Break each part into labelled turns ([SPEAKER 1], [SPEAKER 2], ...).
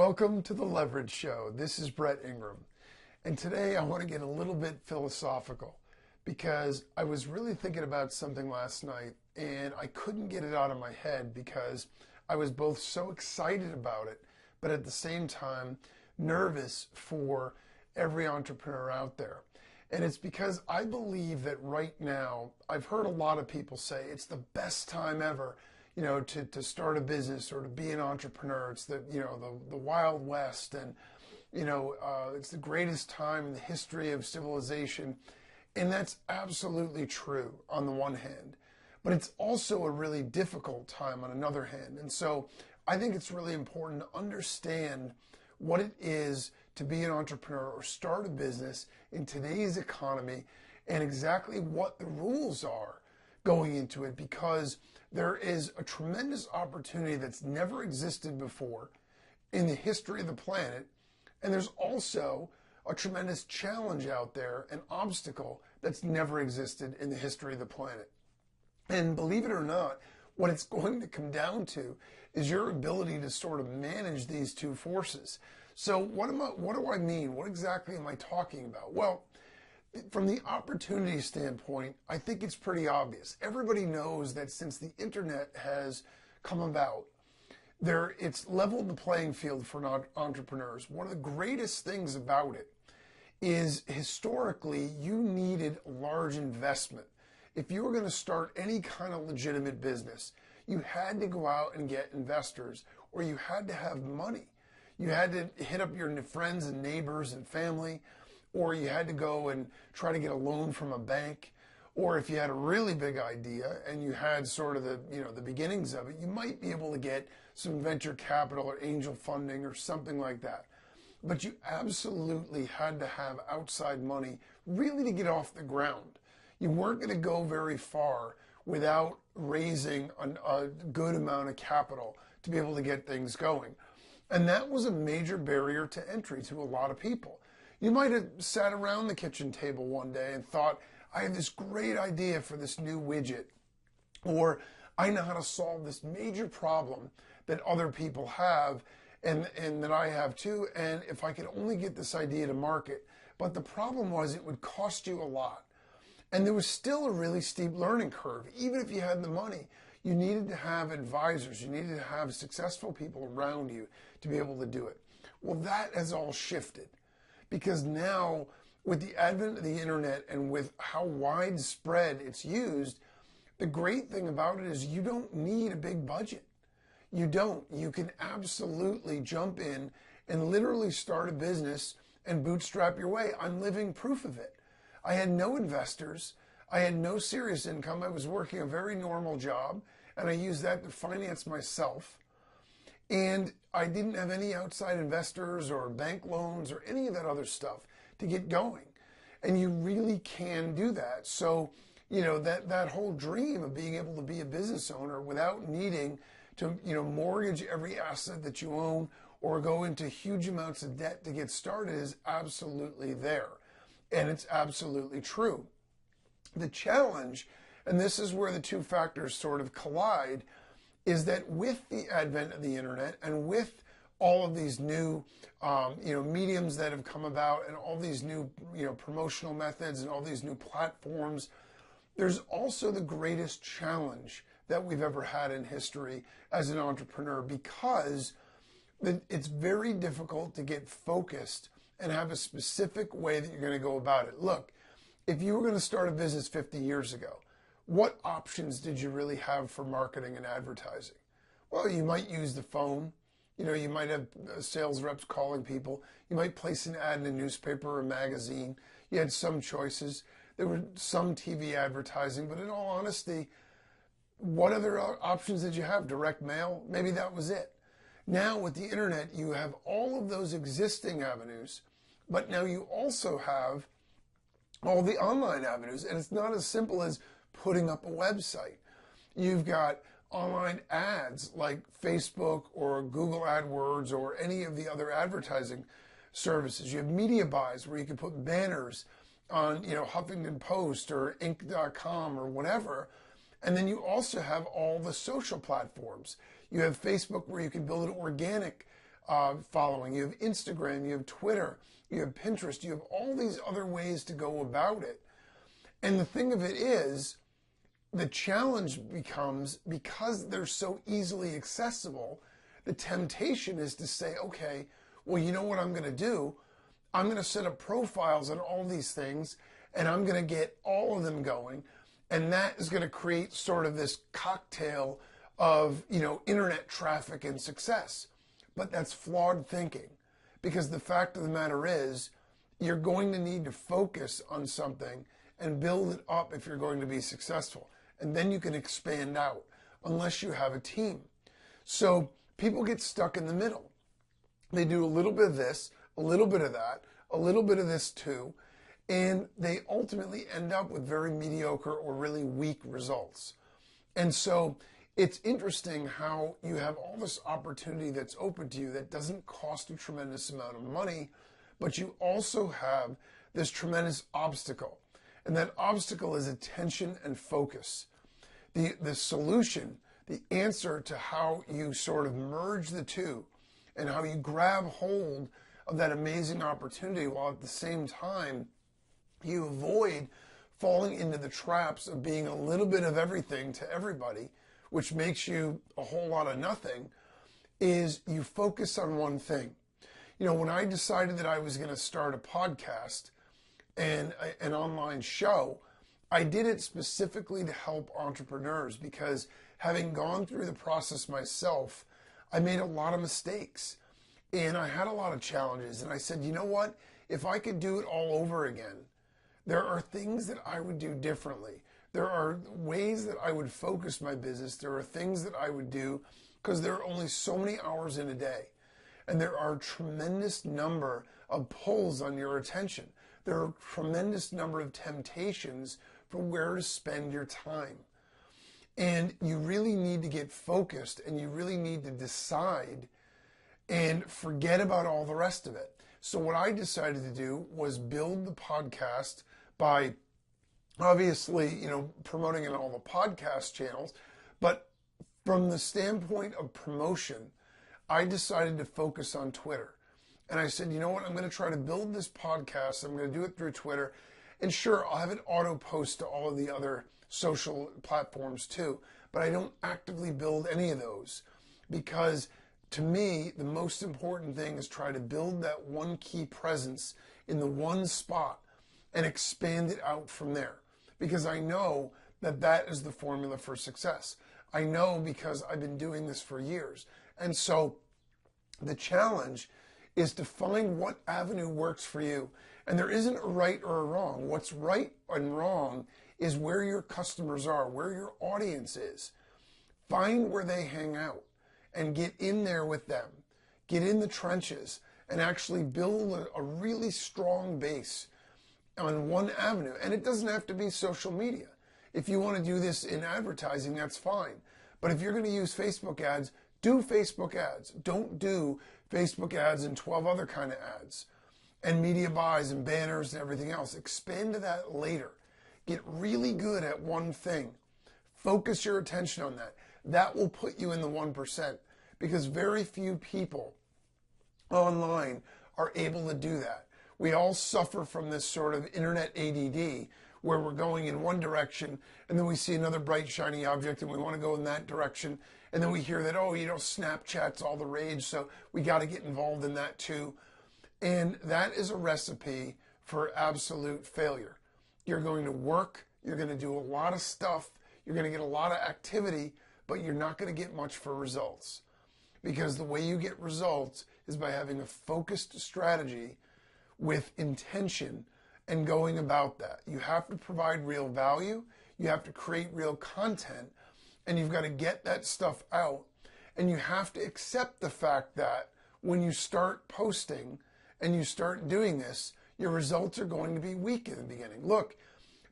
[SPEAKER 1] Welcome to the Levrige Show. This is Brett Ingram. And today I want to get a little bit philosophical because I was really thinking about something last night and I couldn't get it out of my head because I was both so excited about it, but at the same time nervous for every entrepreneur out there. And it's because I believe that right now, I've heard a lot of people say it's the best time ever, to start a business or to be an entrepreneur. It's the Wild West, and it's the greatest time in the history of civilization. And that's absolutely true on the one hand, but it's also a really difficult time on another hand. And so I think it's really important to understand what it is to be an entrepreneur or start a business in today's economy and exactly what the rules are going into it, because there is a tremendous opportunity that's never existed before in the history of the planet. And there's also a tremendous challenge out there, an obstacle that's never existed in the history of the planet. And believe it or not, what it's going to come down to is your ability to sort of manage these two forces. So what do I mean? What exactly am I talking about? Well, from the opportunity standpoint, I think it's pretty obvious. Everybody knows that since the internet has come about, it's leveled the playing field for entrepreneurs. One of the greatest things about it is historically you needed large investment. If you were going to start any kind of legitimate business, you had to go out and get investors, or you had to have money. You had to hit up your friends and neighbors and family, or you had to go and try to get a loan from a bank. Or if you had a really big idea and you had sort of the beginnings of it, you might be able to get some venture capital or angel funding or something like that. But you absolutely had to have outside money really to get off the ground. You weren't going to go very far without raising a good amount of capital to be able to get things going. And that was a major barrier to entry to a lot of people. You might have sat around the kitchen table one day and thought, I have this great idea for this new widget, or I know how to solve this major problem that other people have and that I have too, and if I could only get this idea to market. But the problem was it would cost you a lot. And there was still a really steep learning curve. Even if you had the money, you needed to have advisors. You needed to have successful people around you to be able to do it. Well, that has all shifted, because now with the advent of the internet and with how widespread it's used, the great thing about it is you don't need a big budget. You don't. You can absolutely jump in and literally start a business and bootstrap your way. I'm living proof of it. I had no investors. I had no serious income. I was working a very normal job, and I used that to finance myself. And I didn't have any outside investors or bank loans or any of that other stuff to get going. And you really can do that. So, that whole dream of being able to be a business owner without needing to, mortgage every asset that you own or go into huge amounts of debt to get started is absolutely there. And it's absolutely true. The challenge, and this is where the two factors sort of collide, is that with the advent of the internet and with all of these new, mediums that have come about and all these new, promotional methods and all these new platforms, there's also the greatest challenge that we've ever had in history as an entrepreneur, because it's very difficult to get focused and have a specific way that you're going to go about it. Look, if you were going to start a business 50 years ago, what options did you really have for marketing and advertising? Well, you might use the phone. You might have sales reps calling people. You might place an ad in a newspaper or a magazine. You had some choices. There were some TV advertising, but in all honesty, what other options did you have? Direct mail? Maybe that was it. Now with the internet, you have all of those existing avenues, but now you also have all the online avenues, and it's not as simple as putting up a website. You've got online ads like Facebook or Google AdWords or any of the other advertising services. You have media buys where you can put banners on, Huffington Post or Inc.com or whatever. And then you also have all the social platforms. You have Facebook where you can build an organic following, you have Instagram, you have Twitter, you have Pinterest, you have all these other ways to go about it. And the thing of it is, the challenge becomes, because they're so easily accessible, the temptation is to say, okay, well, you know what I'm going to do? I'm going to set up profiles on all these things, and I'm going to get all of them going. And that is going to create sort of this cocktail of, internet traffic and success. But that's flawed thinking, because the fact of the matter is, you're going to need to focus on something and build it up if you're going to be successful. And then you can expand out, unless you have a team. So people get stuck in the middle. They do a little bit of this, a little bit of that, a little bit of this too, and they ultimately end up with very mediocre or really weak results. And so it's interesting how you have all this opportunity that's open to you that doesn't cost a tremendous amount of money, but you also have this tremendous obstacle. And that obstacle is attention and focus. The solution, the answer to how you sort of merge the two and how you grab hold of that amazing opportunity while at the same time you avoid falling into the traps of being a little bit of everything to everybody, which makes you a whole lot of nothing, is you focus on one thing. When I decided that I was going to start a podcast and an online show, I did it specifically to help entrepreneurs, because having gone through the process myself, I made a lot of mistakes and I had a lot of challenges. And I said, you know what? If I could do it all over again, there are things that I would do differently. There are ways that I would focus my business. There are things that I would do, because there are only so many hours in a day. And there are a tremendous number of pulls on your attention. There are a tremendous number of temptations for where to spend your time. And you really need to get focused, and you really need to decide and forget about all the rest of it. So what I decided to do was build the podcast by obviously, promoting it on all the podcast channels. But from the standpoint of promotion, I decided to focus on Twitter. And I said, you know what? I'm going to try to build this podcast. I'm going to do it through Twitter. And sure, I'll have it auto post to all of the other social platforms too. But I don't actively build any of those, because to me, the most important thing is try to build that one key presence in the one spot and expand it out from there. Because I know that that is the formula for success. I know, because I've been doing this for years. And so the challenge is to find what avenue works for you. And there isn't a right or a wrong. What's right and wrong is where your customers are, where your audience is. Find where they hang out and get in there with them. Get in the trenches and actually build a really strong base on one avenue. And it doesn't have to be social media. If you want to do this in advertising, that's fine. But if you're going to use Facebook ads, do Facebook ads. Don't do Facebook ads and 12 other kind of ads and media buys and banners and everything else. Expand to that later. Get really good at one thing. Focus your attention on that. That will put you in the 1%, because very few people online are able to do that. We all suffer from this sort of internet ADD, where we're going in one direction and then we see another bright shiny object and we want to go in that direction, and then we hear that, oh, Snapchat's all the rage, so we got to get involved in that too. And that is a recipe for absolute failure. You're going to work, you're going to do a lot of stuff, you're going to get a lot of activity, but you're not going to get much for results. Because the way you get results is by having a focused strategy with intention and going about that. You have to provide real value, you have to create real content, and you've got to get that stuff out. And you have to accept the fact that when you start posting and you start doing this, your results are going to be weak in the beginning. Look,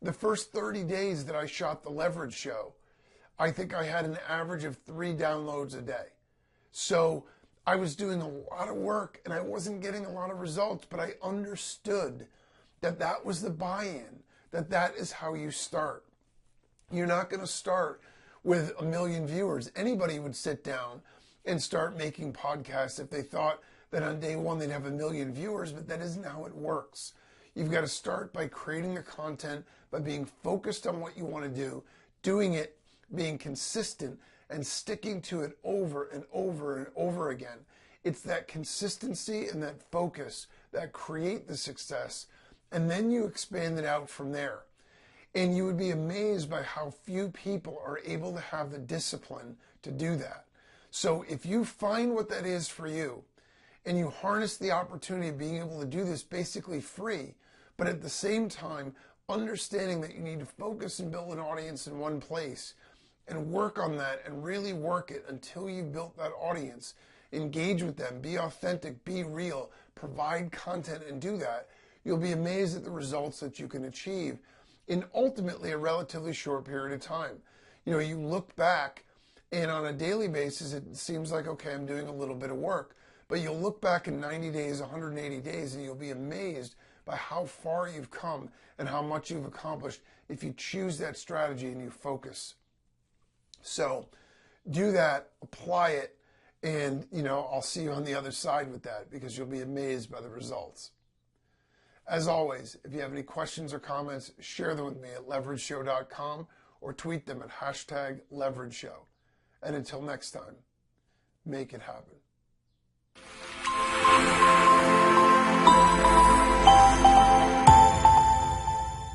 [SPEAKER 1] the first 30 days that I shot the Levrige show, I think I had an average of 3 downloads a day. So I was doing a lot of work and I wasn't getting a lot of results, but I understood that that was the buy-in, that that is how you start. You're not going to start with 1 million viewers. Anybody would sit down and start making podcasts if they thought that on day one they'd have 1 million viewers, but that isn't how it works. You've got to start by creating the content, by being focused on what you want to do, doing it, being consistent, and sticking to it over and over and over again. It's that consistency and that focus that create the success, and then you expand it out from there. And you would be amazed by how few people are able to have the discipline to do that. So if you find what that is for you, and you harness the opportunity of being able to do this basically free, but at the same time, understanding that you need to focus and build an audience in one place and work on that and really work it until you've built that audience. Engage with them, be authentic, be real, provide content and do that. You'll be amazed at the results that you can achieve in ultimately a relatively short period of time. You know, you look back and on a daily basis, it seems like, okay, I'm doing a little bit of work. But you'll look back in 90 days, 180 days, and you'll be amazed by how far you've come and how much you've accomplished if you choose that strategy and you focus. So do that, apply it, and I'll see you on the other side with that because you'll be amazed by the results. As always, if you have any questions or comments, share them with me at levrigeshow.com or tweet them at #levrigeshow. And until next time, make it happen.